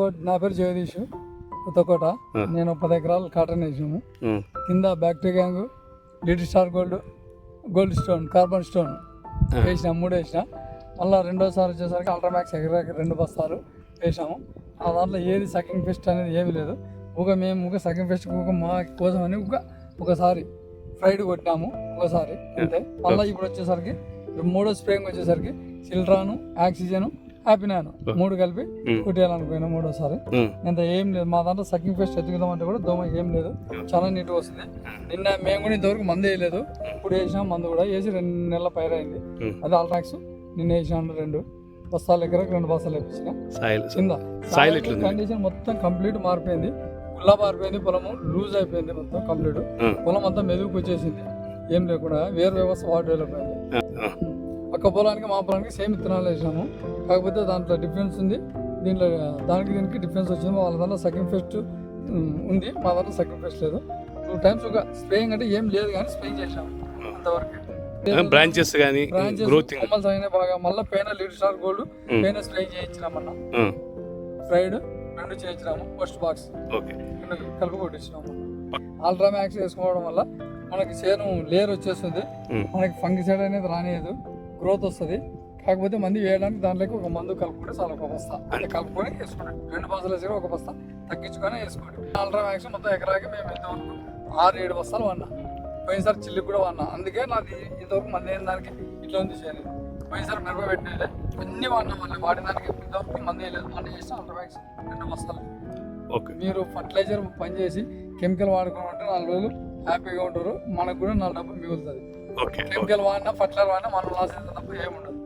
నా పేరు జగదీష్ కొత్తకోట. నేను 10 ఎకరాలు కాటన్ వేసాము. కింద bacteria gang, little star gold stone, carbon stone వేసినా 3 వేసిన. మళ్ళీ రెండోసారి వచ్చేసరికి అల్ట్రామాక్స్ ఎకరాకి 2 బస్తాలు వేసాము. ఆ దాంట్లో ఏది సకింగ్ ఫెస్ట్ అనేది ఏమీ లేదు. మేము సకింగ్ ఫెస్ట్ మా కోసం అని ఒకసారి ఫ్రైడ్ కొట్టినాము ఒకసారి అంతే. మళ్ళీ ఇప్పుడు వచ్చేసరికి 3వ స్ప్రేయింగ్ వచ్చేసరికి సిల్ట్రాను, ఆక్సిజన్, హ్యాపీనాను 3 కలిపి కొట్టేయాలనుకున్నాను 3వసారి. ఇంత ఏం లేదు మా దాంట్లో. సకింగ్ ఫెస్ట్ ఎత్తుకుదామంటే కూడా దోమ ఏం లేదు, చాలా నీట్గా వస్తుంది. నిన్న మేము కూడా ఇంతవరకు మందు వేయలేదు, ఇప్పుడు వేసినాం. మందు కూడా వేసి 2 నెలల పైన అయింది. అది ఆల్ట్రాక్స్ నిన్న వేసినాను 2 బస్తాలు ఎకరాకి 2 బస్తాలు వేపించిన. కింద కండిషన్ మొత్తం కంప్లీట్ మారిపోయింది, గుల్లా మారిపోయింది, పొలము లూజ్ అయిపోయింది మొత్తం కంప్లీట్. పొలం అంతా మెదుగుకు వచ్చేసింది, ఏం లేకుండా వేరు వ్యవస్థ వాటి డెవలప్ అయింది. పక్క పొలానికి మా పొలానికి సేమ్ విత్తనాలు వేసాము, కాకపోతే దాంట్లో డిఫరెన్స్ ఉంది. దీనికి డిఫరెన్స్ వచ్చింది. వాళ్ళ దాంట్లో సకింగ్ ఫెస్ట్ ఉంది, మా దాంట్లో సకింగ్ ఫెస్ట్ లేదు. 2 times ఒక స్ప్రేయింగ్ అంటే ఏం లేదు కానీ స్ప్రేయింగ్ చేసాము అంతవరకు. బ్రాంచెస్ కొమ్మలు సాగినాయి బాగా. మళ్ళీ పైన లిటిల్ స్టార్ గోల్డ్ పైన స్ప్రేయింగ్ చేయించినామన్నా. ఫ్రైడ్ 2 చేయించినాము, ఫస్ట్ బాక్స్ కలుపు కొట్టించినాము. అల్ట్రామాక్స్ వేసుకోవడం వల్ల మనకి చేను లేయర్ వచ్చేస్తుంది, మనకి ఫంగిసైడ్ అనేది రానియదు, గ్రోత్ వస్తుంది. కాకపోతే మంది వేయడానికి దాంట్లోకి ఒక మందు కలుపుకుంటే చాలా, ఒక బస్తా అంటే కలుపుకొని వేసుకోండి. 2 బస్తాలు వేసి ఒక బస్తా తగ్గించుకొని వేసుకోండి. అల్ట్రామాక్స్ మొత్తం ఎకరాకి మేము ఇంతవరకు 6-7 బస్తాలు వాడినా. పోయినసారి చిల్లికి కూడా వాడినా. అందుకే నాది ఇంతవరకు మంది అయిన దానికి ఇట్లా ఉంది చేయలేదు. పోయినసారి మిరప పెట్టినది అన్ని వాడినా, మళ్ళీ వాడిన దానికి ఇంతవరకు మంది వేయలేదు. మంది చేసిన అల్ట్రామాక్స్ 2 బస్తాలు. మీరు ఫర్టిలైజర్ పనిచేసి కెమికల్ వాడుకుంటే 4 రోజులు హ్యాపీగా ఉంటారు, మనకు కూడా 4 డబ్బులు మిగులుతుంది. కెమికల్ వాడినా ఫర్టిలైజర్ వాడినా మనం లాస్ అయితే తప్ప ఏముండదు.